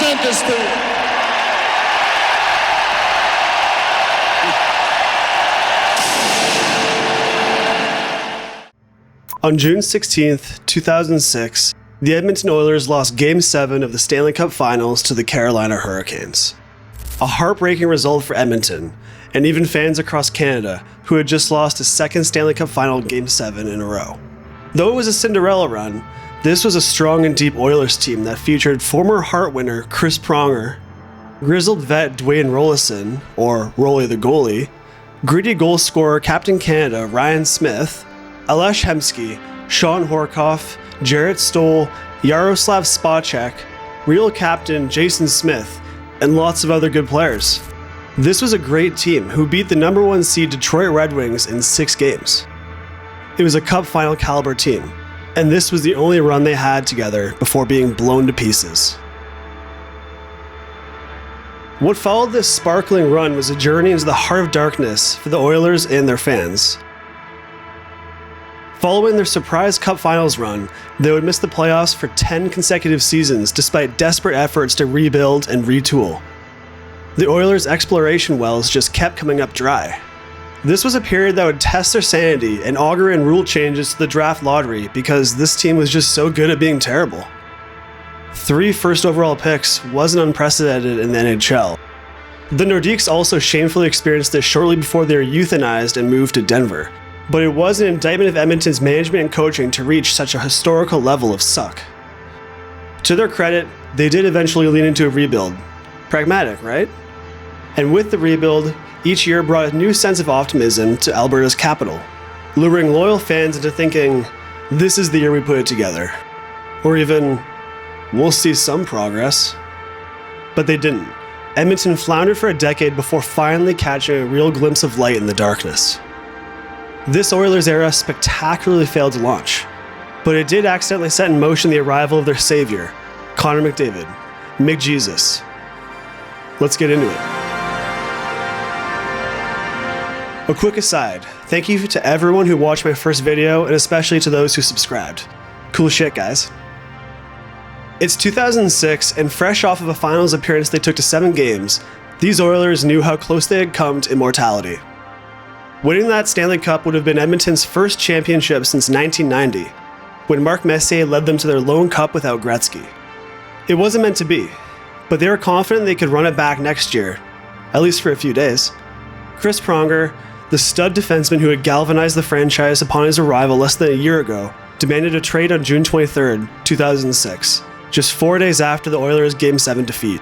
present this to you. On June 16th, 2006, the Edmonton Oilers lost Game 7 of the Stanley Cup Finals to the Carolina Hurricanes. A heartbreaking result for Edmonton, and even fans across Canada who had just lost a second Stanley Cup Final Game 7 in a row. Though it was a Cinderella run, this was a strong and deep Oilers team that featured former Hart winner Chris Pronger, grizzled vet Dwayne Rollison, or Rolly the goalie, gritty goal scorer Captain Canada Ryan Smith, Alesh Hemsky, Sean Horkoff, Jarrett Stoll, Yaroslav Spacek, real captain Jason Smith, and lots of other good players. This was a great team who beat the number 1 seed Detroit Red Wings in 6 games. It was a Cup final caliber team, and this was the only run they had together before being blown to pieces. What followed this sparkling run was a journey into the heart of darkness for the Oilers and their fans. Following their surprise Cup Finals run, they would miss the playoffs for 10 consecutive seasons despite desperate efforts to rebuild and retool. The Oilers' exploration wells just kept coming up dry. This was a period that would test their sanity and augur in rule changes to the draft lottery because this team was just so good at being terrible. 3 first overall picks wasn't unprecedented in the NHL. The Nordiques also shamefully experienced this shortly before they were euthanized and moved to Denver. But it was an indictment of Edmonton's management and coaching to reach such a historical level of suck. To their credit, they did eventually lean into a rebuild. Pragmatic, right? And with the rebuild, each year brought a new sense of optimism to Alberta's capital, luring loyal fans into thinking, this is the year we put it together. Or even, we'll see some progress. But they didn't. Edmonton floundered for a decade before finally catching a real glimpse of light in the darkness. This Oilers era spectacularly failed to launch, but it did accidentally set in motion the arrival of their savior, Connor McDavid, McJesus. Let's get into it. A quick aside, thank you to everyone who watched my first video and especially to those who subscribed. Cool shit, guys. It's 2006 and fresh off of a finals appearance they took to 7 games, these Oilers knew how close they had come to immortality. Winning that Stanley Cup would have been Edmonton's first championship since 1990, when Mark Messier led them to their lone cup without Gretzky. It wasn't meant to be, but they were confident they could run it back next year, at least for a few days. Chris Pronger, the stud defenseman who had galvanized the franchise upon his arrival less than a year ago, demanded a trade on June 23, 2006, just 4 days after the Oilers' Game 7 defeat.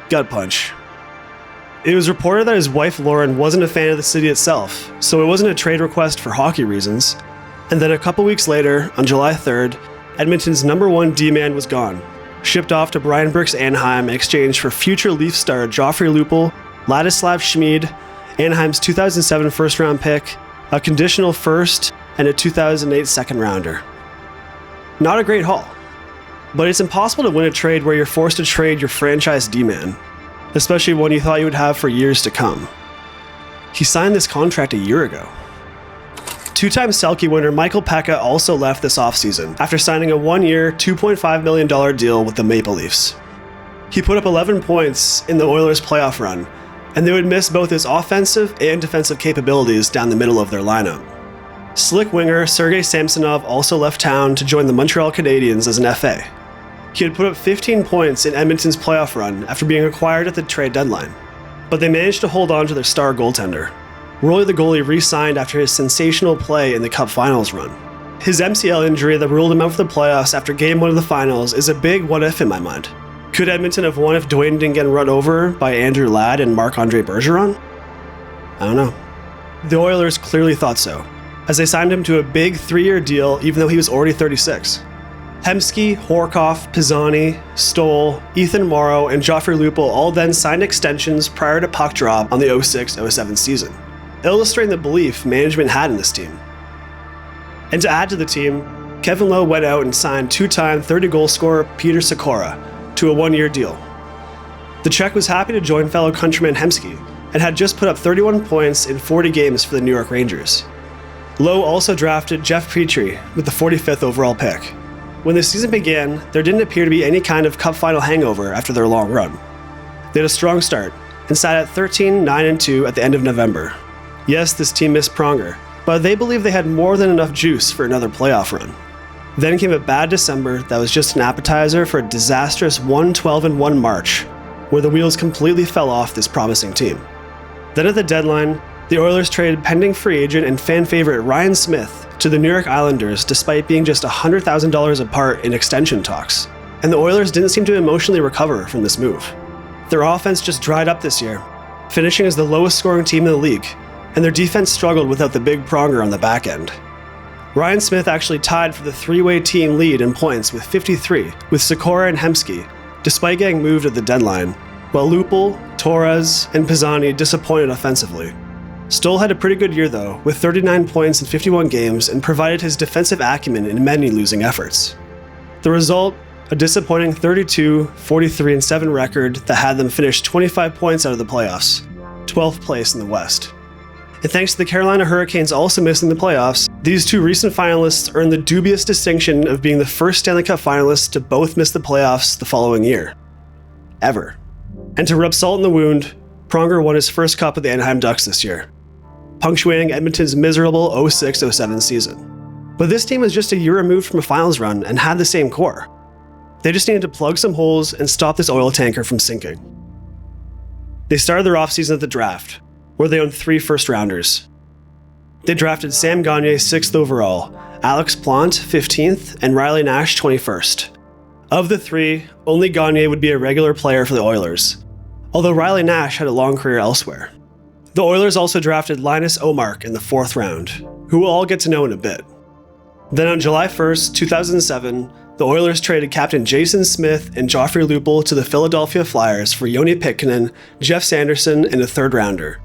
Gut punch. It was reported that his wife Lauren wasn't a fan of the city itself, so it wasn't a trade request for hockey reasons. And then a couple weeks later, on July 3rd, Edmonton's number 1 D-man was gone, shipped off to Brian Burke's Anaheim in exchange for future Leaf star Joffrey Lupul, Ladislav Schmid, Anaheim's 2007 first-round pick, a conditional first, and a 2008 second-rounder. Not a great haul, but it's impossible to win a trade where you're forced to trade your franchise D-man, especially one you thought you would have for years to come. He signed this contract a year ago. 2-time Selke winner Michael Pekka also left this offseason after signing a 1-year, $2.5 million deal with the Maple Leafs. He put up 11 points in the Oilers' playoff run, and they would miss both his offensive and defensive capabilities down the middle of their lineup. Slick winger Sergei Samsonov also left town to join the Montreal Canadiens as an FA. He had put up 15 points in Edmonton's playoff run after being acquired at the trade deadline, but they managed to hold on to their star goaltender. Rolly the goalie re-signed after his sensational play in the Cup Finals run. His MCL injury that ruled him out for the playoffs after Game 1 of the Finals is a big what-if in my mind. Could Edmonton have won if Dwayne didn't get run over by Andrew Ladd and Marc-Andre Bergeron? I don't know. The Oilers clearly thought so, as they signed him to a big 3-year deal even though he was already 36. Hemsky, Horkoff, Pisani, Stoll, Ethan Morrow, and Joffrey Lupul all then signed extensions prior to puck drop on the 06-07 season, illustrating the belief management had in this team. And to add to the team, Kevin Lowe went out and signed 2-time 30-goal scorer Peter Sikora to a 1-year deal. The Czech was happy to join fellow countryman Hemsky and had just put up 31 points in 40 games for the New York Rangers. Lowe also drafted Jeff Petrie with the 45th overall pick. When the season began, there didn't appear to be any kind of cup final hangover after their long run. They had a strong start and sat at 13-9-2 at the end of November. Yes, this team missed Pronger, but they believed they had more than enough juice for another playoff run. Then came a bad December that was just an appetizer for a disastrous 1-12-1 March, where the wheels completely fell off this promising team. Then at the deadline, the Oilers traded pending free agent and fan favorite Ryan Smith to the New York Islanders despite being just $100,000 apart in extension talks, and the Oilers didn't seem to emotionally recover from this move. Their offense just dried up this year, finishing as the lowest scoring team in the league, and their defense struggled without the big Pronger on the back end. Ryan Smith actually tied for the three-way team lead in points with 53, with Sikora and Hemsky, despite getting moved at the deadline, while Lupul, Torres, and Pisani disappointed offensively. Stoll had a pretty good year though, with 39 points in 51 games and provided his defensive acumen in many losing efforts. The result, a disappointing 32, 43-7 record that had them finish 25 points out of the playoffs, 12th place in the West. And thanks to the Carolina Hurricanes also missing the playoffs, these two recent finalists earned the dubious distinction of being the first Stanley Cup finalists to both miss the playoffs the following year. Ever. And to rub salt in the wound, Pronger won his first cup with the Anaheim Ducks this year, punctuating Edmonton's miserable 06-07 season. But this team was just a year removed from a finals run and had the same core. They just needed to plug some holes and stop this oil tanker from sinking. They started their offseason at the draft, where they owned 3 first-rounders. They drafted Sam Gagner 6th overall, Alex Plante 15th, and Riley Nash 21st. Of the 3, only Gagner would be a regular player for the Oilers, although Riley Nash had a long career elsewhere. The Oilers also drafted Linus Omark in the 4th round, who we'll all get to know in a bit. Then on July 1st, 2007, the Oilers traded captain Jason Smith and Joffrey Lupul to the Philadelphia Flyers for Joni Pitkanen, Jeff Sanderson, and a 3rd rounder,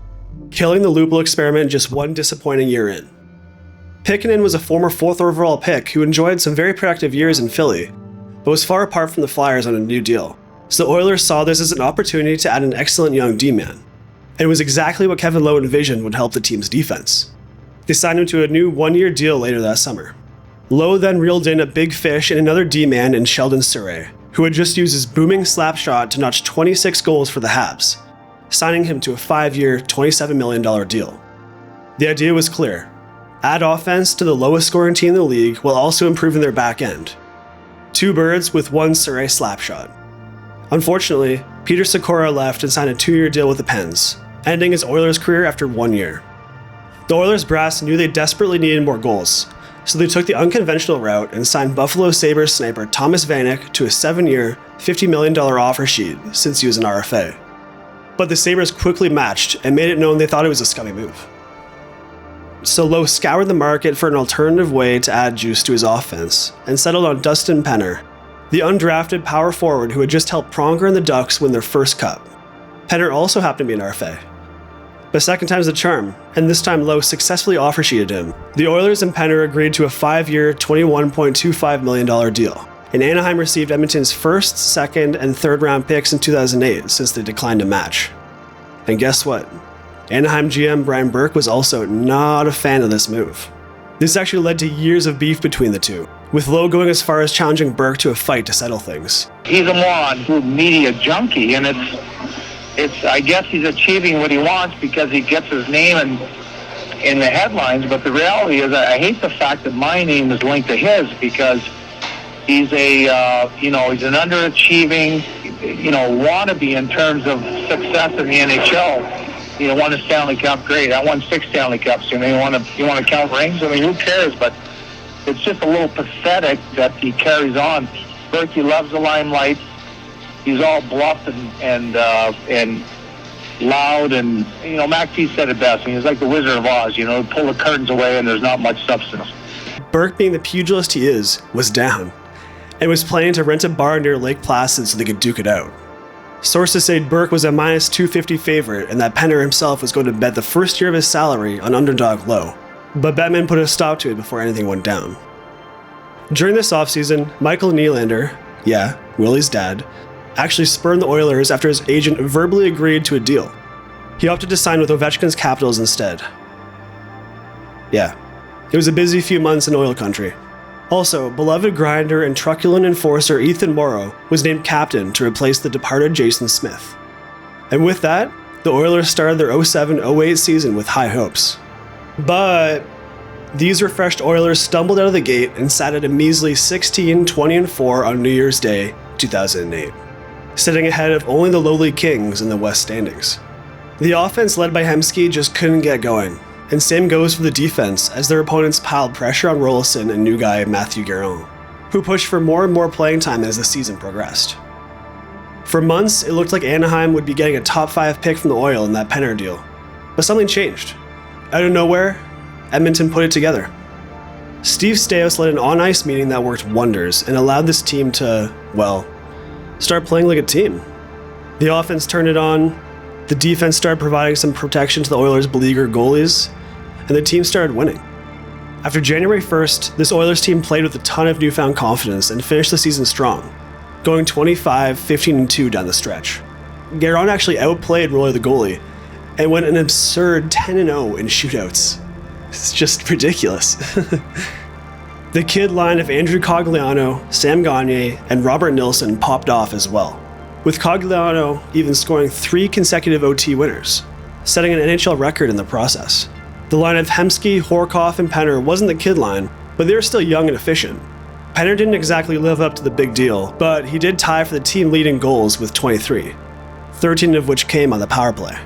killing the Lupul experiment just one disappointing year in. Pitkanen was a former 4th overall pick who enjoyed some very productive years in Philly, but was far apart from the Flyers on a new deal, so the Oilers saw this as an opportunity to add an excellent young D-man. And it was exactly what Kevin Lowe envisioned would help the team's defense. They signed him to a new 1-year deal later that summer. Lowe then reeled in a big fish and another D-man in Sheldon Surrey, who had just used his booming slap shot to notch 26 goals for the Habs, signing him to a 5-year, $27 million deal. The idea was clear: add offense to the lowest scoring team in the league while also improving their back end. 2 birds with 1 Surrey slap shot. Unfortunately, Peter Sikora left and signed a 2-year deal with the Pens, ending his Oilers career after 1 year. The Oilers brass knew they desperately needed more goals, so they took the unconventional route and signed Buffalo Sabres sniper Thomas Vanek to a 7-year, $50 million offer sheet since he was an RFA. But the Sabres quickly matched and made it known they thought it was a scummy move. So Lowe scoured the market for an alternative way to add juice to his offense and settled on Dustin Penner, the undrafted power forward who had just helped Pronger and the Ducks win their first cup. Penner also happened to be an RFA. But second time's the charm, and this time Lowe successfully offer-sheeted him. The Oilers and Penner agreed to a 5-year, $21.25 million deal, and Anaheim received Edmonton's 1st, 2nd, and 3rd round picks in 2008 since they declined to match. And guess what? Anaheim GM Brian Burke was also not a fan of this move. This actually led to years of beef between the two, with Lowe going as far as challenging Burke to a fight to settle things. He's a moron, media junkie, and it's I guess he's achieving what he wants because he gets his name in the headlines, but the reality is I hate the fact that my name is linked to his because he's he's an underachieving, wannabe in terms of success in the NHL. Won a Stanley Cup, great. I won 6 Stanley Cups. You want to count rings? I mean, who cares? But it's just a little pathetic that he carries on. Berkey loves the limelight. He's all bluff and loud, and Mac T said it best. He's like the Wizard of Oz. Pull the curtains away and there's not much substance. Burke, being the pugilist he is, was down and was planning to rent a bar near Lake Placid so they could duke it out. Sources say Burke was a minus 250 favorite and that Penner himself was going to bet the first year of his salary on underdog Lowe, but Bettman put a stop to it before anything went down. During this offseason, Michael Nylander, Willie's dad, actually spurned the Oilers after his agent verbally agreed to a deal. He opted to sign with Ovechkin's Capitals instead. It was a busy few months in oil country. Also, beloved grinder and truculent enforcer Ethan Morrow was named captain to replace the departed Jason Smith. And with that, the Oilers started their 07-08 season with high hopes. But these refreshed Oilers stumbled out of the gate and sat at a measly 16-20-4 on New Year's Day, 2008, sitting ahead of only the lowly Kings in the West standings. The offense led by Hemsky just couldn't get going, and same goes for the defense as their opponents piled pressure on Rolison and new guy Matthew Guerin, who pushed for more and more playing time as the season progressed. For months, it looked like Anaheim would be getting a top 5 pick from the Oil in that Penner deal, but something changed. Out of nowhere, Edmonton put it together. Steve Staios led an on-ice meeting that worked wonders and allowed this team to, well, start playing like a team. The offense turned it on, the defense started providing some protection to the Oilers' beleaguered goalies, and the team started winning. After January 1st, this Oilers team played with a ton of newfound confidence and finished the season strong, going 25-15-2 down the stretch. Guerin actually outplayed Roy the goalie and went an absurd 10-0 in shootouts. It's just ridiculous. The kid line of Andrew Cogliano, Sam Gagner, and Robert Nilsson popped off as well, with Cogliano even scoring 3 consecutive OT winners, setting an NHL record in the process. The line of Hemsky, Horkoff, and Penner wasn't the kid line, but they were still young and efficient. Penner didn't exactly live up to the big deal, but he did tie for the team leading goals with 23, 13 of which came on the power play.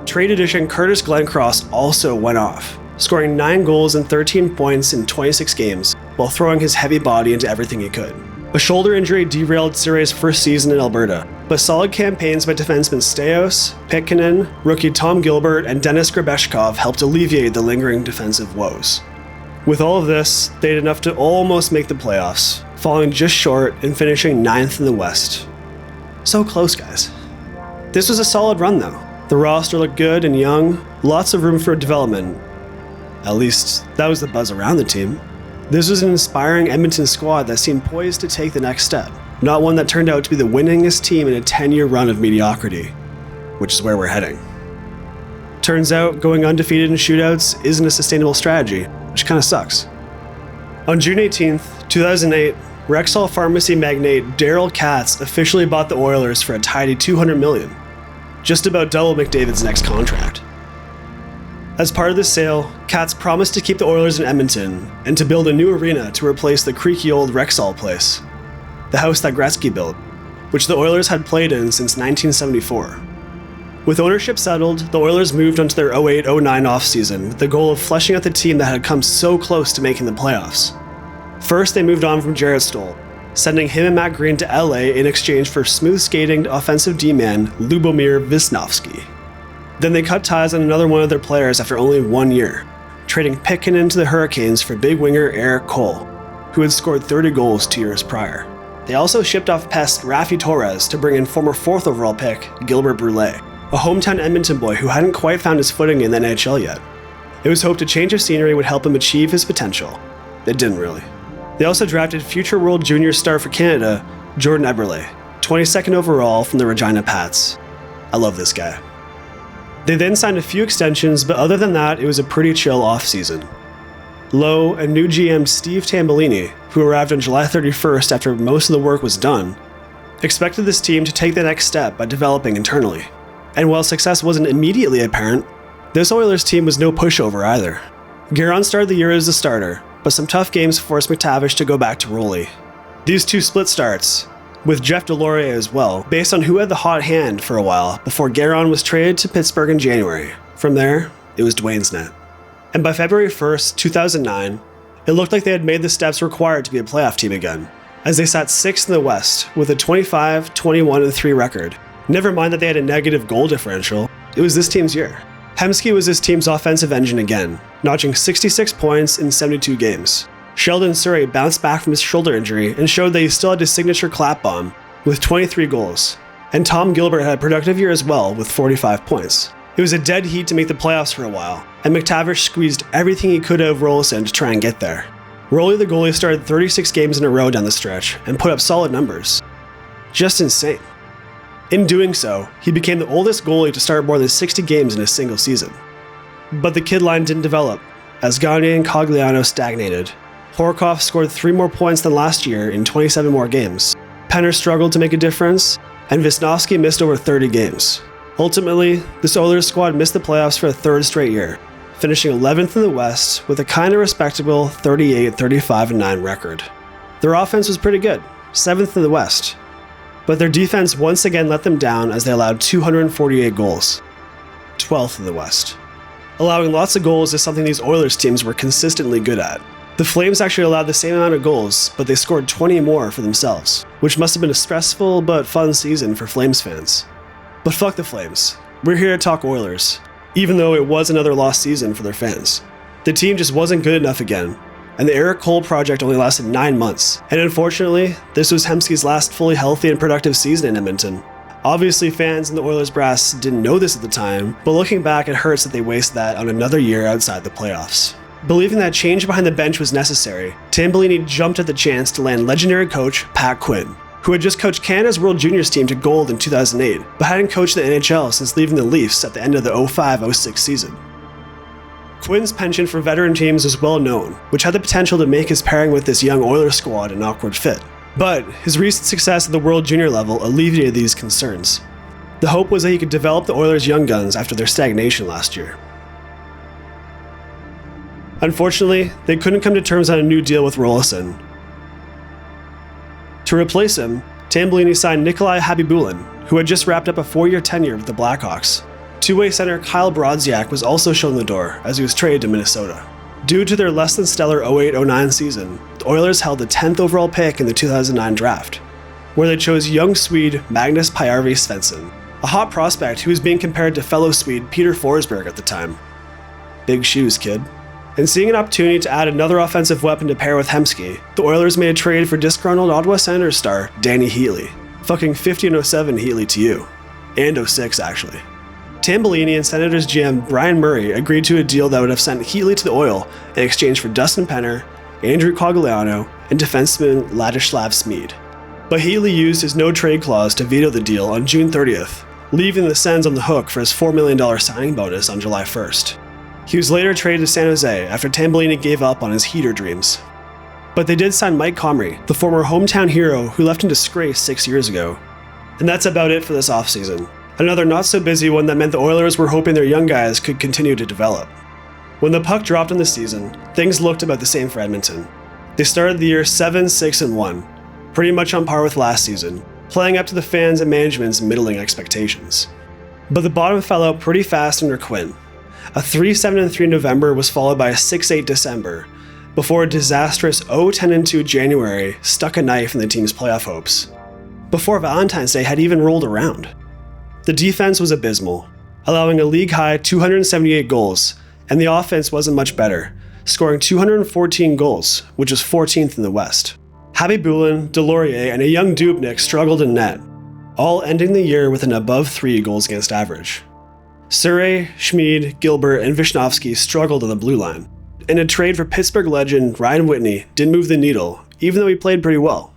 Trade addition Curtis Glencross also went off, scoring 9 goals and 13 points in 26 games while throwing his heavy body into everything he could. A shoulder injury derailed Sire's first season in Alberta, but solid campaigns by defensemen Staios, Pitkinen, rookie Tom Gilbert, and Denis Grabeshkov helped alleviate the lingering defensive woes. With all of this, they had enough to almost make the playoffs, falling just short and finishing 9th in the West. So close, guys. This was a solid run though. The roster looked good and young, lots of room for development. At least, that was the buzz around the team. This was an inspiring Edmonton squad that seemed poised to take the next step, not one that turned out to be the winningest team in a 10-year run of mediocrity, which is where we're heading. Turns out, going undefeated in shootouts isn't a sustainable strategy, which kinda sucks. On June 18th, 2008, Rexall pharmacy magnate Daryl Katz officially bought the Oilers for a tidy $200 million, just about double McDavid's next contract. As part of this sale, Katz promised to keep the Oilers in Edmonton and to build a new arena to replace the creaky old Rexall place, the house that Gretzky built, which the Oilers had played in since 1974. With ownership settled, the Oilers moved onto their 08-09 offseason with the goal of fleshing out the team that had come so close to making the playoffs. First, they moved on from Jarrett Stoll, sending him and Matt Green to LA in exchange for smooth-skating offensive D-man Lubomir Wisnowski. Then they cut ties on another one of their players after only 1 year, trading Pitkinen to the Hurricanes for big winger Eric Cole, who had scored 30 goals 2 years prior. They also shipped off pest Raffi Torres to bring in former 4th overall pick Gilbert Brulé, a hometown Edmonton boy who hadn't quite found his footing in the NHL yet. It was hoped a change of scenery would help him achieve his potential. It didn't really. They also drafted future World Junior star for Canada, Jordan Eberle, 22nd overall from the Regina Pats. I love this guy. They then signed a few extensions, but other than that, it was a pretty chill offseason. Lowe and new GM Steve Tambellini, who arrived on July 31st after most of the work was done, expected this team to take the next step by developing internally. And while success wasn't immediately apparent, this Oilers team was no pushover either. Guerin started the year as a starter, but some tough games forced McTavish to go back to Roley. These two split starts, with Jeff Delorier as well, based on who had the hot hand for a while before Guerin was traded to Pittsburgh in January. From there, it was Dwayne's net. And by February 1st, 2009, it looked like they had made the steps required to be a playoff team again, as they sat 6th in the West with a 25-21-3 record. Never mind that they had a negative goal differential, it was this team's year. Hemsky was this team's offensive engine again, notching 66 points in 72 games. Sheldon Surrey bounced back from his shoulder injury and showed that he still had his signature clap bomb with 23 goals. And Tom Gilbert had a productive year as well with 45 points. It was a dead heat to make the playoffs for a while, and McTavish squeezed everything he could out of Rolison to try and get there. Roley the goalie started 36 games in a row down the stretch and put up solid numbers. Just insane. In doing so, he became the oldest goalie to start more than 60 games in a single season. But the kid line didn't develop, as Gagner and Cogliano stagnated, Horkoff scored 3 more points than last year in 27 more games. Penner struggled to make a difference, and Wisnowski missed over 30 games. Ultimately, this Oilers squad missed the playoffs for a third straight year, finishing 11th in the West with a kinda respectable 38-35-9 record. Their offense was pretty good, 7th in the West, but their defense once again let them down as they allowed 248 goals, 12th in the West. Allowing lots of goals is something these Oilers teams were consistently good at. The Flames actually allowed the same amount of goals, but they scored 20 more for themselves, which must have been a stressful but fun season for Flames fans. But fuck the Flames. We're here to talk Oilers, even though it was another lost season for their fans. The team just wasn't good enough again, and the Eric Cole project only lasted 9 months, and unfortunately, this was Hemsky's last fully healthy and productive season in Edmonton. Obviously, fans in the Oilers brass didn't know this at the time, but looking back, it hurts that they wasted that on another year outside the playoffs. Believing that change behind the bench was necessary, Tambellini jumped at the chance to land legendary coach Pat Quinn, who had just coached Canada's World Juniors team to gold in 2008, but hadn't coached the NHL since leaving the Leafs at the end of the 05-06 season. Quinn's penchant for veteran teams was well known, which had the potential to make his pairing with this young Oilers squad an awkward fit. But his recent success at the World Junior level alleviated these concerns. The hope was that he could develop the Oilers' young guns after their stagnation last year. Unfortunately, they couldn't come to terms on a new deal with Rolison. To replace him, Tambellini signed Nikolai Habibulin, who had just wrapped up a 4-year tenure with the Blackhawks. Two-way center Kyle Brodziak was also shown the door as he was traded to Minnesota. Due to their less than stellar 08-09 season, the Oilers held the 10th overall pick in the 2009 draft, where they chose young Swede Magnus Päivi Svensson, a hot prospect who was being compared to fellow Swede Peter Forsberg at the time. Big shoes, kid. And seeing an opportunity to add another offensive weapon to pair with Hemsky, the Oilers made a trade for disgruntled Ottawa Senators star Danny Heatley. Fucking 50 and 07 Heatley to you. And 06, actually. Tambellini and Senators GM Brian Murray agreed to a deal that would have sent Heatley to the Oil in exchange for Dustin Penner, Andrew Cogliano, and defenseman Ladislav Smid. But Heatley used his no-trade clause to veto the deal on June 30th, leaving the Sens on the hook for his $4 million signing bonus on July 1st. He was later traded to San Jose after Tambellini gave up on his Heater dreams. But they did sign Mike Comrie, the former hometown hero who left in disgrace 6 years ago. And that's about it for this offseason. Another not-so-busy one that meant the Oilers were hoping their young guys could continue to develop. When the puck dropped in the season, things looked about the same for Edmonton. They started the year 7-6-1, pretty much on par with last season, playing up to the fans' and management's middling expectations. But the bottom fell out pretty fast under Quinn. A 3-7-3 November was followed by a 6-8 December, before a disastrous 0-10-2 January stuck a knife in the team's playoff hopes, before Valentine's Day had even rolled around. The defense was abysmal, allowing a league-high 278 goals, and the offense wasn't much better, scoring 214 goals, which was 14th in the West. Habibulin, Delorier, and a young Dubnyk struggled in net, all ending the year with an above 3 goals against average. Surrey, Schmid, Gilbert, and Wisnowski struggled on the blue line, and a trade for Pittsburgh legend Ryan Whitney didn't move the needle, even though he played pretty well.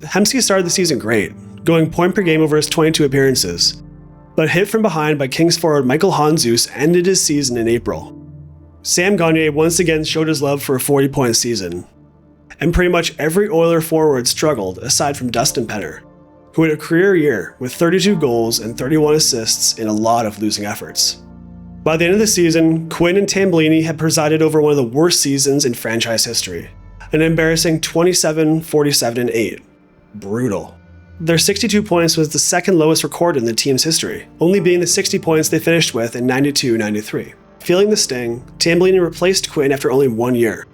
Hemsky started the season great, going point per game over his 22 appearances, but hit from behind by Kings forward Michael Handzus ended his season in April. Sam Gagner once again showed his love for a 40-point season, and pretty much every Oiler forward struggled aside from Dustin Penner, who had a career year with 32 goals and 31 assists in a lot of losing efforts. By the end of the season, Quinn and Tambellini had presided over one of the worst seasons in franchise history, an embarrassing 27-47-8. Brutal. Their 62 points was the second lowest recorded in the team's history, only being the 60 points they finished with in 92-93. Feeling the sting, Tambellini replaced Quinn after only 1 year,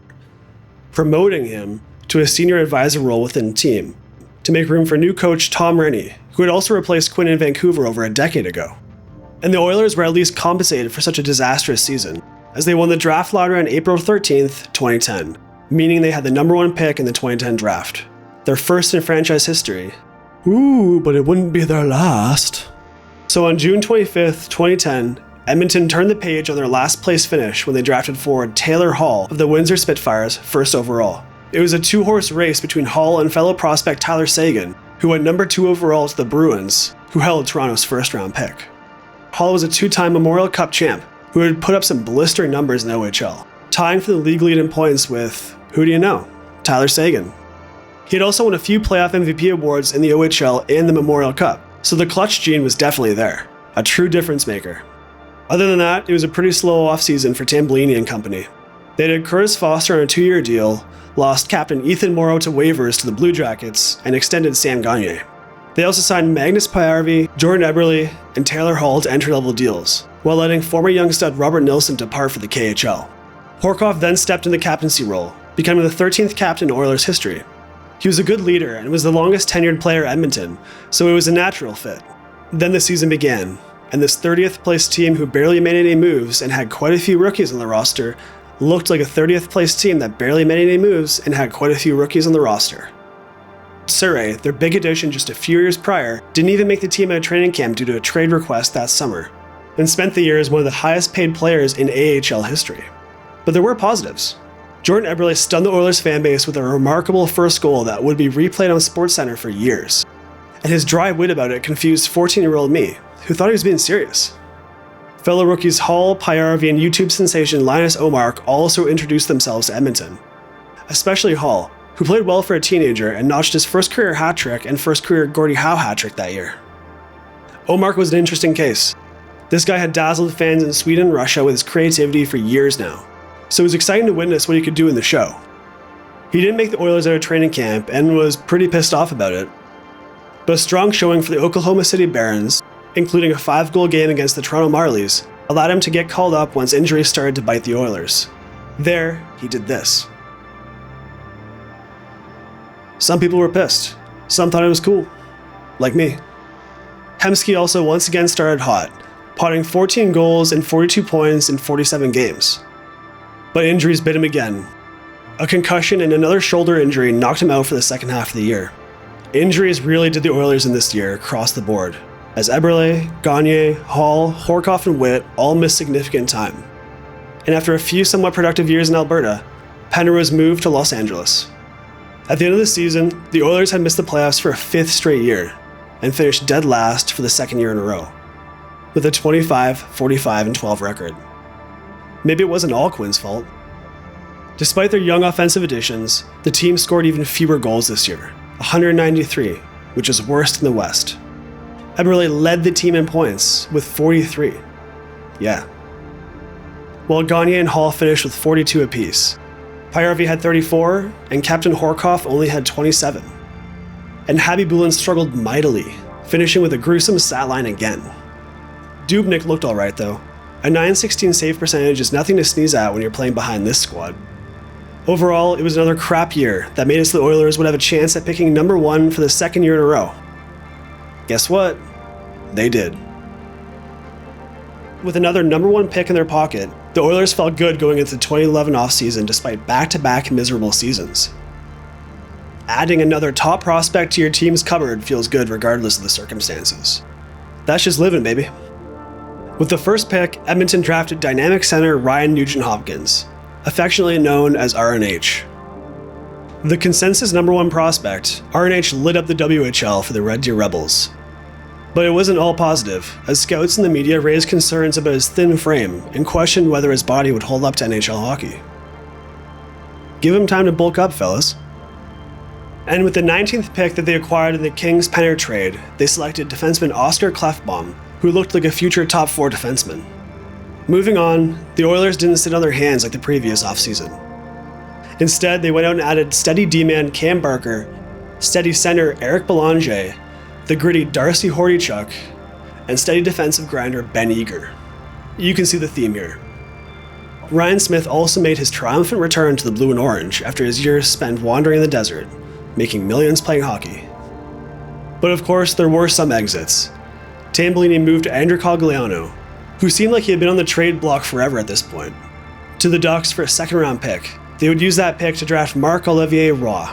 promoting him to a senior advisor role within the team, to make room for new coach Tom Rennie, who had also replaced Quinn in Vancouver over a decade ago. And the Oilers were at least compensated for such a disastrous season, as they won the draft lottery on April 13th, 2010, meaning they had the number 1 pick in the 2010 draft, their first in franchise history. Ooh, but it wouldn't be their last. So on June 25th, 2010, Edmonton turned the page on their last place finish when they drafted forward Taylor Hall of the Windsor Spitfires first overall. It was a 2-horse race between Hall and fellow prospect Tyler Seguin, who went number 2 overall to the Bruins, who held Toronto's first-round pick. Hall was a 2-time Memorial Cup champ, who had put up some blistering numbers in the OHL, tying for the league lead in points with, who do you know? Tyler Seguin. He had also won a few playoff MVP awards in the OHL and the Memorial Cup, so the clutch gene was definitely there. A true difference maker. Other than that, it was a pretty slow offseason for Tambellini and company. They had Curtis Foster on a 2-year deal, lost captain Ethan Morrow to waivers to the Blue Jackets, and extended Sam Gagner. They also signed Magnus Pajärvi, Jordan Eberle, and Taylor Hall to entry-level deals, while letting former young stud Robert Nilsson depart for the KHL. Horkoff then stepped in the captaincy role, becoming the 13th captain in Oilers history. He was a good leader and was the longest tenured player at Edmonton, so it was a natural fit. Then the season began, and this 30th place team who barely made any moves and had quite a few rookies on the roster looked like a 30th place team that barely made any moves and had quite a few rookies on the roster. Surrey, their big addition just a few years prior, didn't even make the team at a training camp due to a trade request that summer, and spent the year as one of the highest paid players in AHL history. But there were positives. Jordan Eberle stunned the Oilers fan base with a remarkable first goal that would be replayed on SportsCenter for years. And his dry wit about it confused 14-year-old me, who thought he was being serious. Fellow rookies Hall, Pajärvi, and YouTube sensation Linus Omark also introduced themselves to Edmonton. Especially Hall, who played well for a teenager and notched his first career hat trick and first career Gordie Howe hat trick that year. Omark was an interesting case. This guy had dazzled fans in Sweden and Russia with his creativity for years now, so it was exciting to witness what he could do in the show. He didn't make the Oilers out of training camp and was pretty pissed off about it. But a strong showing for the Oklahoma City Barons, including a 5-goal game against the Toronto Marlies, allowed him to get called up once injuries started to bite the Oilers. There, he did this. Some people were pissed. Some thought it was cool. Like me. Hemsky also once again started hot, potting 14 goals and 42 points in 47 games. But injuries bit him again. A concussion and another shoulder injury knocked him out for the second half of the year. Injuries really did the Oilers in this year across the board, as Eberle, Gagner, Hall, Horkoff, and Witt all missed significant time. And after a few somewhat productive years in Alberta, Penner moved to Los Angeles. At the end of the season, the Oilers had missed the playoffs for a 5th straight year, and finished dead last for the 2nd year in a row, with a 25, 45, and 12 record. Maybe it wasn't all Quinn's fault. Despite their young offensive additions, the team scored even fewer goals this year, 193, which is worst in the West. Eberle led the team in points with 43. Yeah. While Gagner and Hall finished with 42 apiece. Pajärvi had 34, and Captain Horkoff only had 27. And Khabibulin struggled mightily, finishing with a gruesome stat line again. Dubnyk looked alright though. A .916 save percentage is nothing to sneeze at when you're playing behind this squad. Overall, it was another crap year that made it so the Oilers would have a chance at picking number 1 for the 2nd year in a row. Guess what? They did. With another number 1 pick in their pocket, the Oilers felt good going into the 2011 offseason despite back-to-back miserable seasons. Adding another top prospect to your team's cupboard feels good regardless of the circumstances. That's just living, baby. With the first pick, Edmonton drafted dynamic center Ryan Nugent-Hopkins, affectionately known as RNH. The consensus number 1 prospect, RNH lit up the WHL for the Red Deer Rebels. But it wasn't all positive, as scouts in the media raised concerns about his thin frame and questioned whether his body would hold up to NHL hockey. Give him time to bulk up, fellas. And with the 19th pick that they acquired in the Kings Penner trade, they selected defenseman Oscar Klefbom, who looked like a future top 4 defenseman. Moving on, the Oilers didn't sit on their hands like the previous offseason. Instead, they went out and added steady D-man Cam Barker, steady center Eric Belanger, the gritty Darcy Hordichuk, and steady defensive grinder Ben Eager. You can see the theme here. Ryan Smith also made his triumphant return to the blue and orange after his years spent wandering in the desert, making millions playing hockey. But of course, there were some exits. Tambellini moved Andrew Cogliano, who seemed like he had been on the trade block forever at this point, to the Ducks for a 2nd-round pick. They would use that pick to draft Marc-Olivier Roy,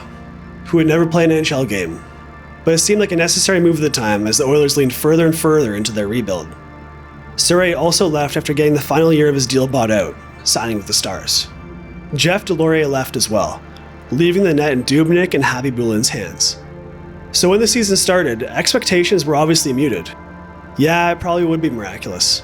who would never play an NHL game. But it seemed like a necessary move at the time as the Oilers leaned further and further into their rebuild. Surrey also left after getting the final year of his deal bought out, signing with the Stars. Jeff Deslauriers left as well, leaving the net in Dubnyk and Khabibulin's hands. So when the season started, expectations were obviously muted. Yeah, it probably would be miraculous.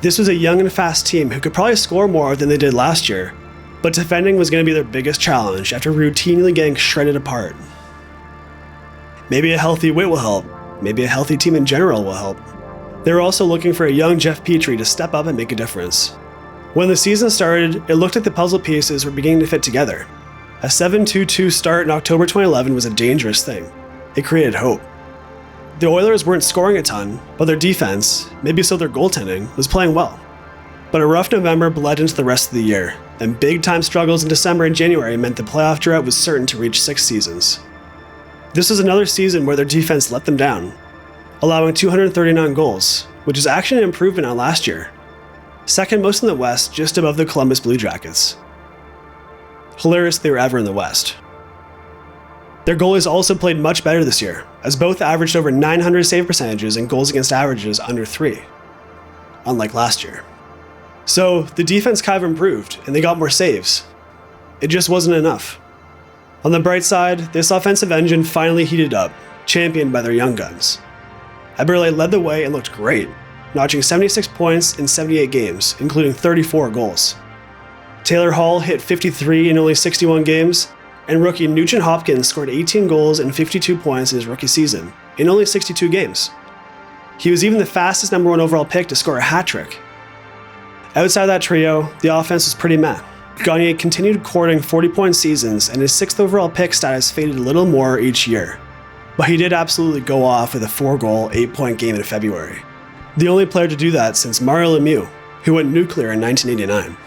This was a young and fast team who could probably score more than they did last year, but defending was going to be their biggest challenge after routinely getting shredded apart. Maybe a healthy Witt will help. Maybe a healthy team in general will help. They were also looking for a young Jeff Petrie to step up and make a difference. When the season started, it looked like the puzzle pieces were beginning to fit together. A 7-2-2 start in October 2011 was a dangerous thing. It created hope. The Oilers weren't scoring a ton, but their defense, maybe so their goaltending, was playing well. But a rough November bled into the rest of the year, and big-time struggles in December and January meant the playoff drought was certain to reach 6 seasons. This was another season where their defense let them down, allowing 239 goals, which is actually an improvement on last year. Second most in the West, just above the Columbus Blue Jackets. Hilarious they were ever in the West. Their goalies also played much better this year, as both averaged over 900 save percentages and goals against averages under 3, unlike last year. So the defense kind of improved, and they got more saves. It just wasn't enough. On the bright side, this offensive engine finally heated up, championed by their young guns. Eberle led the way and looked great, notching 76 points in 78 games, including 34 goals. Taylor Hall hit 53 in only 61 games, and rookie Nugent Hopkins scored 18 goals and 52 points in his rookie season, in only 62 games. He was even the fastest number 1 overall pick to score a hat trick. Outside that trio, the offense was pretty meh. Gagner continued courting 40-point seasons, and his 6th overall pick status faded a little more each year. But he did absolutely go off with a 4-goal, 8-point game in February. The only player to do that since Mario Lemieux, who went nuclear in 1989.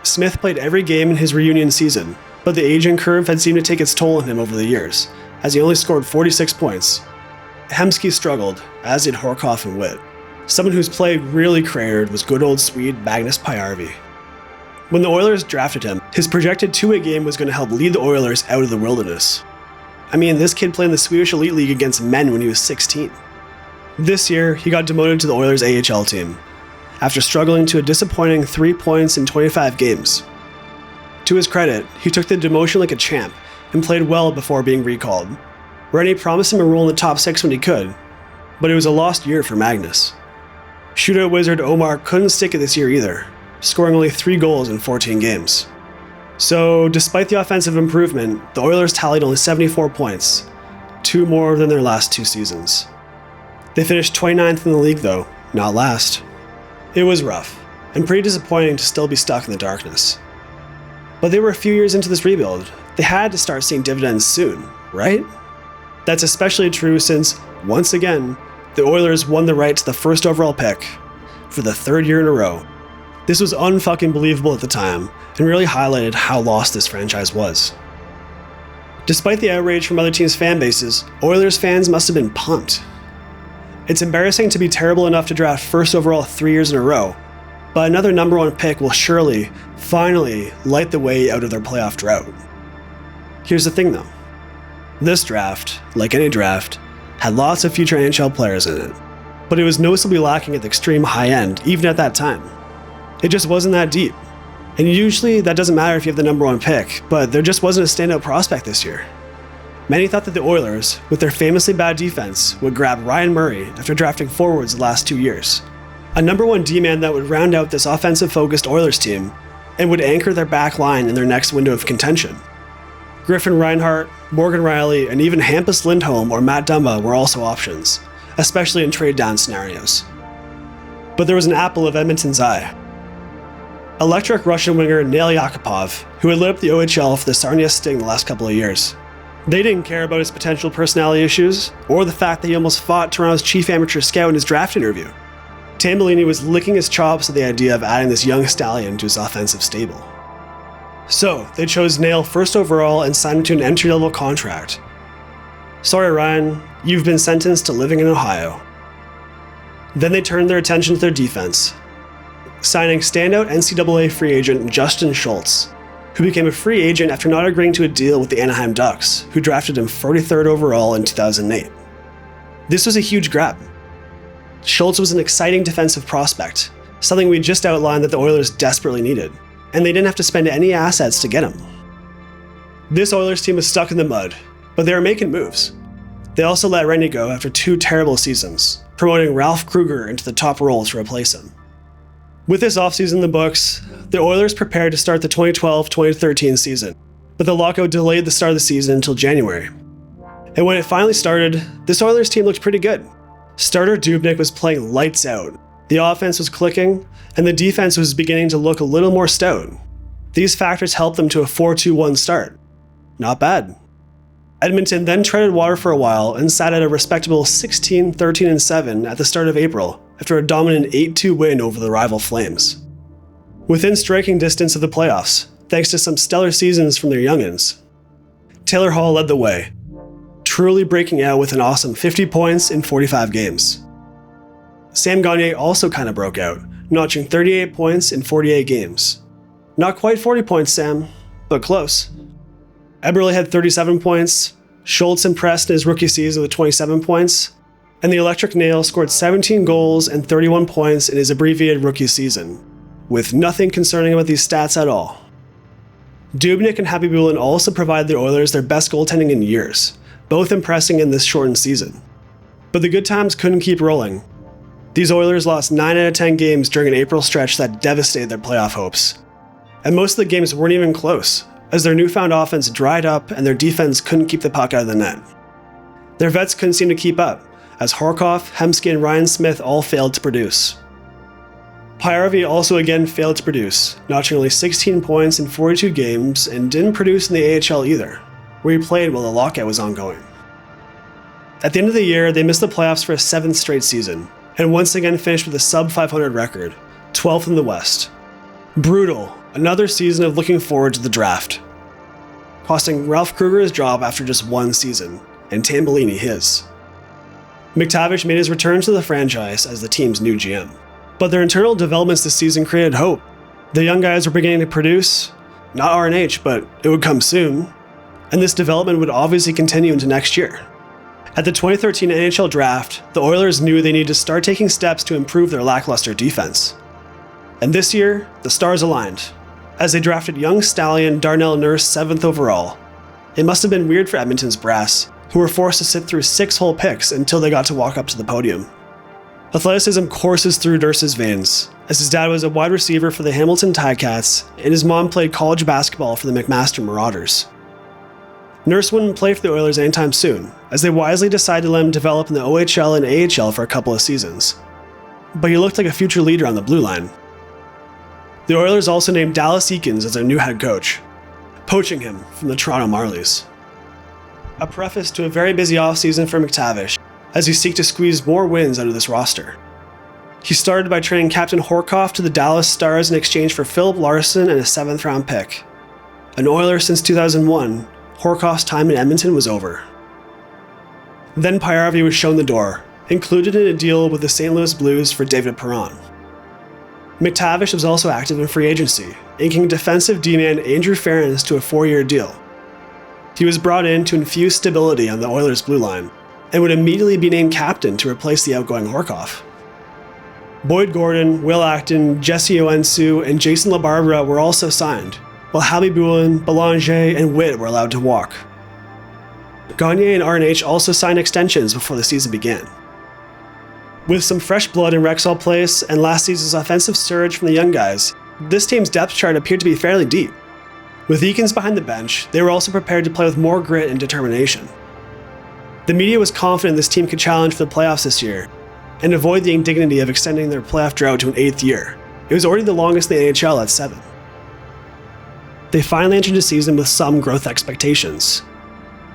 Smith played every game in his reunion season, but the aging curve had seemed to take its toll on him over the years, as he only scored 46 points. Hemsky struggled, as did Horkoff and Witt. Someone whose play really cratered was good old Swede Magnus Pyarvi. When the Oilers drafted him, his projected 2-way game was going to help lead the Oilers out of the wilderness. I mean, this kid played in the Swedish Elite League against men when he was 16. This year, he got demoted to the Oilers AHL team, after struggling to a disappointing 3 points in 25 games. To his credit, he took the demotion like a champ and played well before being recalled. Rennie promised him a role in the top 6 when he could, but it was a lost year for Magnus. Shootout wizard Omar couldn't stick it this year either, scoring only 3 goals in 14 games. So, despite the offensive improvement, the Oilers tallied only 74 points, 2 more than their last 2 seasons. They finished 29th in the league though, not last. It was rough, and pretty disappointing to still be stuck in the darkness. But they were a few years into this rebuild. They had to start seeing dividends soon, right? That's especially true since, once again, the Oilers won the right to the 1st overall pick for the 3rd year in a row. This was unfucking believable at the time, and really highlighted how lost this franchise was. Despite the outrage from other teams' fan bases, Oilers fans must have been pumped. It's embarrassing to be terrible enough to draft 1st overall 3 years in a row, but another number 1 pick will surely, finally, light the way out of their playoff drought. Here's the thing though. This draft, like any draft, had lots of future NHL players in it, but it was noticeably lacking at the extreme high end, even at that time. It just wasn't that deep. And usually that doesn't matter if you have the number 1 pick, but there just wasn't a standout prospect this year. Many thought that the Oilers, with their famously bad defense, would grab Ryan Murray after drafting forwards the last 2 years. A number 1 D-man that would round out this offensive-focused Oilers team and would anchor their back line in their next window of contention. Griffin Reinhart, Morgan Rielly, and even Hampus Lindholm or Matt Dumba were also options, especially in trade-down scenarios. But there was an apple of Edmonton's eye. Electric Russian winger Nail Yakupov, who had lit up the OHL for the Sarnia Sting the last couple of years. They didn't care about his potential personality issues, or the fact that he almost fought Toronto's chief amateur scout in his draft interview. Tambellini was licking his chops at the idea of adding this young stallion to his offensive stable. So, they chose Nail 1st overall and signed him to an entry-level contract. Sorry Ryan, you've been sentenced to living in Ohio. Then they turned their attention to their defense, signing standout NCAA free agent Justin Schultz, who became a free agent after not agreeing to a deal with the Anaheim Ducks, who drafted him 43rd overall in 2008. This was a huge grab. Schultz was an exciting defensive prospect, something we just outlined that the Oilers desperately needed, and they didn't have to spend any assets to get him. This Oilers team was stuck in the mud, but they were making moves. They also let Rennie go after 2 terrible seasons, promoting Ralph Kruger into the top role to replace him. With this offseason in the books, the Oilers prepared to start the 2012-2013 season, but the lockout delayed the start of the season until January. And when it finally started, this Oilers team looked pretty good. Starter Dubnyk was playing lights out, the offense was clicking, and the defense was beginning to look a little more stout. These factors helped them to a 4-2-1 start. Not bad. Edmonton then treaded water for a while and sat at a respectable 16-13-7 at the start of April after a dominant 8-2 win over the rival Flames. Within striking distance of the playoffs, thanks to some stellar seasons from their youngins. Taylor Hall led the way, truly breaking out with an awesome 50 points in 45 games. Sam Gagner also kinda broke out, notching 38 points in 48 games. Not quite 40 points, Sam, but close. Eberle had 37 points, Schultz impressed in his rookie season with 27 points, and the Electric Nail scored 17 goals and 31 points in his abbreviated rookie season, with nothing concerning about these stats at all. Dubnyk and Khabibulin also provided the Oilers their best goaltending in years, both impressing in this shortened season. But the good times couldn't keep rolling. These Oilers lost 9 out of 10 games during an April stretch that devastated their playoff hopes. And most of the games weren't even close, as their newfound offense dried up and their defense couldn't keep the puck out of the net. Their vets couldn't seem to keep up, as Horkoff, Hemsky, and Ryan Smith all failed to produce. Pajärvi also again failed to produce, notching only 16 points in 42 games and didn't produce in the AHL either, where he played while the lockout was ongoing. At the end of the year, they missed the playoffs for a 7th straight season, and once again finished with a sub-500 record, 12th in the West. Brutal, another season of looking forward to the draft, costing Ralph Kruger his job after just one season, and Tambellini his. McDavid made his return to the franchise as the team's new GM. But their internal developments this season created hope. The young guys were beginning to produce, not RNH, but it would come soon, and this development would obviously continue into next year. At the 2013 NHL draft, the Oilers knew they needed to start taking steps to improve their lackluster defense. And this year, the stars aligned, as they drafted young stallion Darnell Nurse 7th overall. It must have been weird for Edmonton's brass, who were forced to sit through 6 whole picks until they got to walk up to the podium. Athleticism courses through Nurse's veins, as his dad was a wide receiver for the Hamilton Ticats and his mom played college basketball for the McMaster Marauders. Nurse wouldn't play for the Oilers anytime soon, as they wisely decided to let him develop in the OHL and AHL for a couple of seasons. But he looked like a future leader on the blue line. The Oilers also named Dallas Eakins as their new head coach, poaching him from the Toronto Marlies. A preface to a very busy offseason for McTavish, as he seeks to squeeze more wins out of this roster. He started by trading Captain Horkoff to the Dallas Stars in exchange for Philip Larson and a 7th round pick. An Oiler since 2001, Horkoff's time in Edmonton was over. Then Pajärvi was shown the door, included in a deal with the St. Louis Blues for David Perron. McTavish was also active in free agency, inking defensive D-man Andrew Ference to a 4-year deal. He was brought in to infuse stability on the Oilers' blue line, and would immediately be named captain to replace the outgoing Horkoff. Boyd Gordon, Will Acton, Jesse Oensu, and Jason LaBarbera were also signed, while Khabibulin, Belanger, and Witt were allowed to walk. Gagner and RNH also signed extensions before the season began. With some fresh blood in Rexall Place and last season's offensive surge from the young guys, this team's depth chart appeared to be fairly deep. With Eakins behind the bench, they were also prepared to play with more grit and determination. The media was confident this team could challenge for the playoffs this year, and avoid the indignity of extending their playoff drought to an 8th year. It was already the longest in the NHL at 7. They finally entered the season with some growth expectations,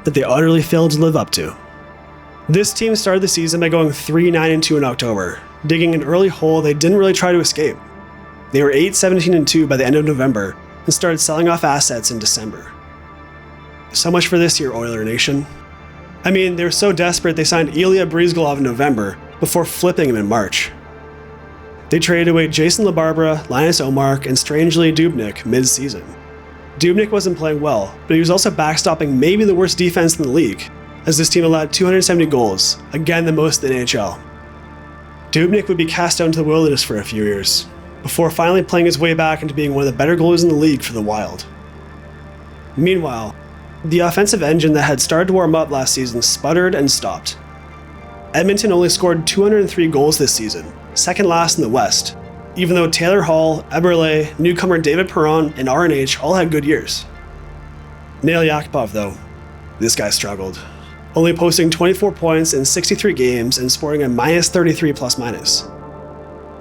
that they utterly failed to live up to. This team started the season by going 3-9-2 in October, digging an early hole they didn't really try to escape. They were 8-17-2 by the end of November, and started selling off assets in December. So much for this year, Oiler Nation. I mean, they were so desperate they signed Ilya Bryzgalov in November, before flipping him in March. They traded away Jason LaBarbera, Linus Omark, and strangely Dubnyk mid-season. Dubnyk wasn't playing well, but he was also backstopping maybe the worst defense in the league, as this team allowed 270 goals, again the most in the NHL. Dubnyk would be cast out into the wilderness for a few years, before finally playing his way back into being one of the better goalies in the league for the Wild. Meanwhile, the offensive engine that had started to warm up last season sputtered and stopped. Edmonton only scored 203 goals this season, second last in the West, even though Taylor Hall, Eberle, newcomer David Perron, and RNH all had good years. Nail Yakupov though, this guy struggled, only posting 24 points in 63 games and scoring a minus 33 plus minus.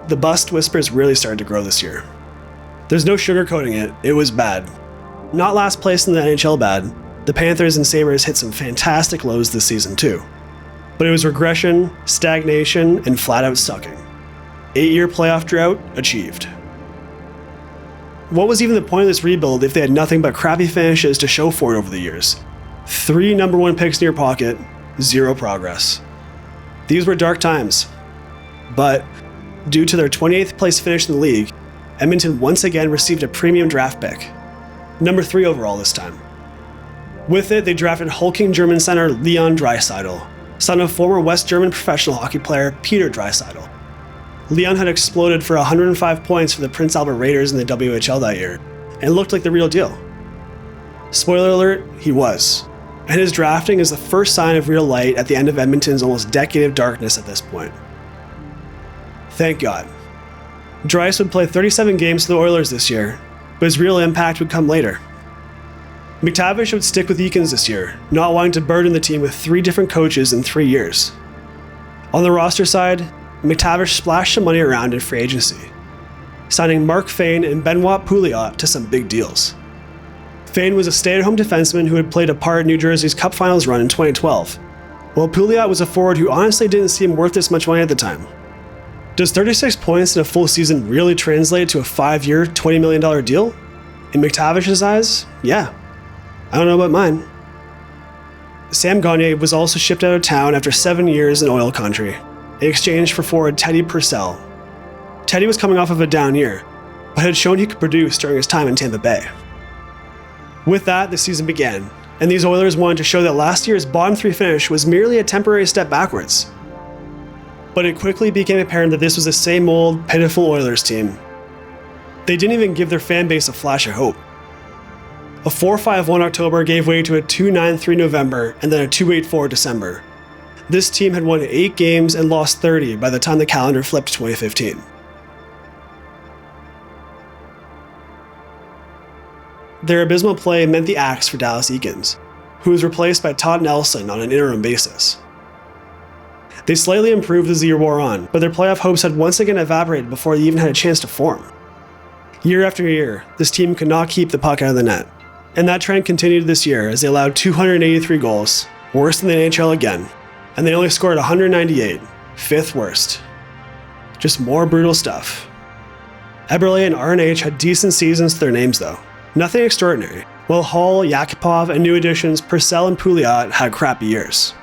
The bust whispers really started to grow this year. There's no sugarcoating it, it was bad. Not last place in the NHL bad, the Panthers and Sabres hit some fantastic lows this season too. But it was regression, stagnation, and flat out sucking. 8-year playoff drought achieved. What was even the point of this rebuild if they had nothing but crappy finishes to show for it over the years? 3 number 1 picks in your pocket, 0 progress. These were dark times. But due to their 28th place finish in the league, Edmonton once again received a premium draft pick. Number 3 overall this time. With it, they drafted hulking German center Leon Draisaitl, son of former West German professional hockey player Peter Draisaitl. Leon had exploded for 105 points for the Prince Albert Raiders in the WHL that year, and looked like the real deal. Spoiler alert, he was. And his drafting is the first sign of real light at the end of Edmonton's almost decade of darkness at this point. Thank God. Dreiss would play 37 games for the Oilers this year, but his real impact would come later. McTavish would stick with Eakins this year, not wanting to burden the team with 3 different coaches in 3 years. On the roster side, McTavish splashed some money around in free agency, signing Mark Fane and Benoit Pouliot to some big deals. Fane was a stay-at-home defenseman who had played a part in New Jersey's Cup Finals run in 2012, while Pouliot was a forward who honestly didn't seem worth this much money at the time. Does 36 points in a full season really translate to a 5-year, $20 million deal? In McTavish's eyes, yeah. I don't know about mine. Sam Gagner was also shipped out of town after 7 years in oil country, in exchange for forward Teddy Purcell. Teddy was coming off of a down year, but had shown he could produce during his time in Tampa Bay. With that, the season began, and these Oilers wanted to show that last year's bottom 3 finish was merely a temporary step backwards. But it quickly became apparent that this was the same old, pitiful Oilers team. They didn't even give their fan base a flash of hope. A 4-5-1 October gave way to a 2-9-3 November and then a 2-8-4 December. This team had won 8 games and lost 30 by the time the calendar flipped to 2015. Their abysmal play meant the axe for Dallas Eakins, who was replaced by Todd Nelson on an interim basis. They slightly improved as the year wore on, but their playoff hopes had once again evaporated before they even had a chance to form. Year after year, this team could not keep the puck out of the net, and that trend continued this year as they allowed 283 goals, worse than the NHL again, and they only scored 198, 5th worst. Just more brutal stuff. Eberle and RNH had decent seasons to their names though. Nothing extraordinary, while Hall, Yakupov, and new additions Purcell and Pouliot had crappy years.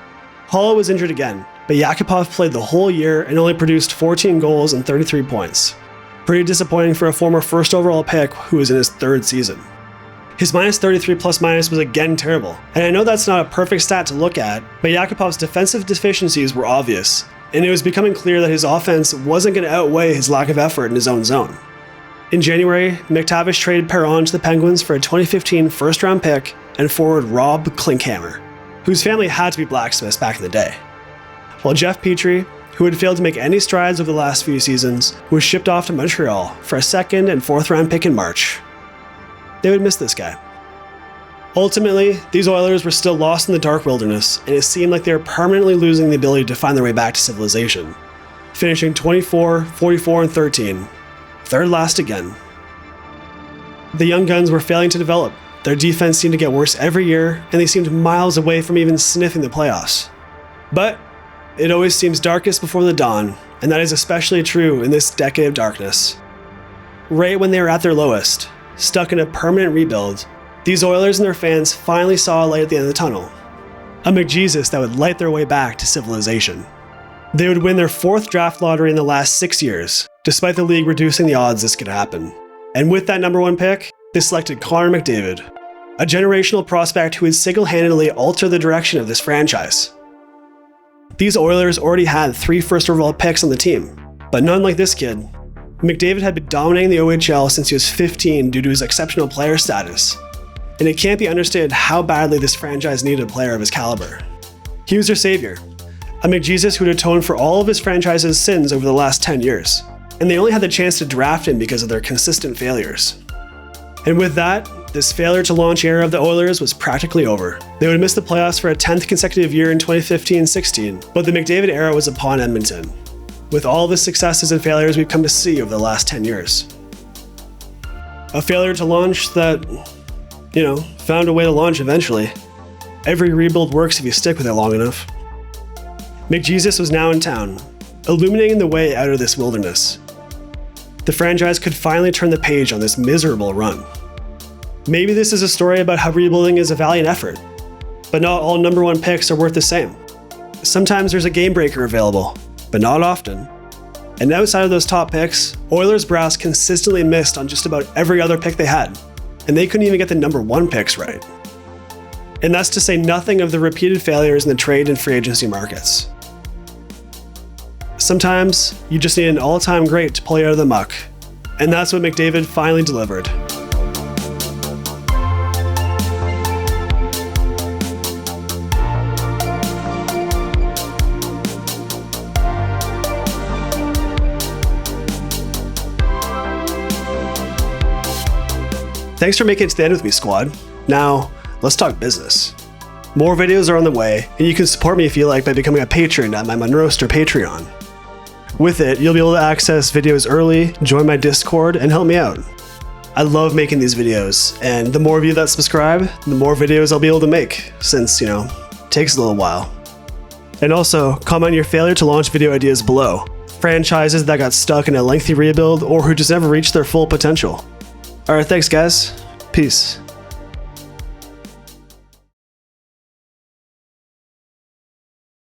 Hall was injured again, but Yakupov played the whole year and only produced 14 goals and 33 points. Pretty disappointing for a former first overall pick who was in his 3rd season. His minus 33 plus minus was again terrible, and I know that's not a perfect stat to look at, but Yakupov's defensive deficiencies were obvious, and it was becoming clear that his offense wasn't going to outweigh his lack of effort in his own zone. In January, McTavish traded Perron to the Penguins for a 2015 first-round pick and forward Rob Klinkhammer, whose family had to be blacksmiths back in the day. While Jeff Petrie, who had failed to make any strides over the last few seasons, was shipped off to Montreal for a 2nd and 4th-round pick in March. They would miss this guy. Ultimately, these Oilers were still lost in the dark wilderness, and it seemed like they were permanently losing the ability to find their way back to civilization, finishing 24, 44, and 13. 3rd last again. The young guns were failing to develop. Their defense seemed to get worse every year, and they seemed miles away from even sniffing the playoffs. But it always seems darkest before the dawn, and that is especially true in this decade of darkness. Right when they were at their lowest, stuck in a permanent rebuild, these Oilers and their fans finally saw a light at the end of the tunnel. A McJesus that would light their way back to civilization. They would win their 4th draft lottery in the last 6 years, despite the league reducing the odds this could happen. And with that number 1 pick, they selected Connor McDavid, a generational prospect who would single-handedly alter the direction of this franchise. These Oilers already had 3 first overall picks on the team, but none like this kid. McDavid had been dominating the OHL since he was 15 due to his exceptional player status, and it can't be understated how badly this franchise needed a player of his caliber. He was their savior, a McJesus who would atone for all of his franchise's sins over the last 10 years. and they only had the chance to draft him because of their consistent failures. And with that, this failure to launch era of the Oilers was practically over. They would miss the playoffs for a 10th consecutive year in 2015-16, but the McDavid era was upon Edmonton, with all the successes and failures we've come to see over the last 10 years. A failure to launch that, found a way to launch eventually. Every rebuild works if you stick with it long enough. McJesus was now in town, illuminating the way out of this wilderness. The franchise could finally turn the page on this miserable run. Maybe this is a story about how rebuilding is a valiant effort, but not all number 1 picks are worth the same. Sometimes there's a game breaker available, but not often. And outside of those top picks, Oilers brass consistently missed on just about every other pick they had, and they couldn't even get the number 1 picks right. And that's to say nothing of the repeated failures in the trade and free agency markets. Sometimes you just need an all-time great to pull you out of the muck, and that's what McDavid finally delivered. Thanks for making it to the end with me, squad. Now, let's talk business. More videos are on the way, and you can support me if you like by becoming a patron at my Monroaster Patreon. With it, you'll be able to access videos early, join my Discord, and help me out. I love making these videos, and the more of you that subscribe, the more videos I'll be able to make, since, it takes a little while. And also, comment your failure to launch video ideas below. Franchises that got stuck in a lengthy rebuild or who just never reached their full potential. Alright, thanks guys. Peace.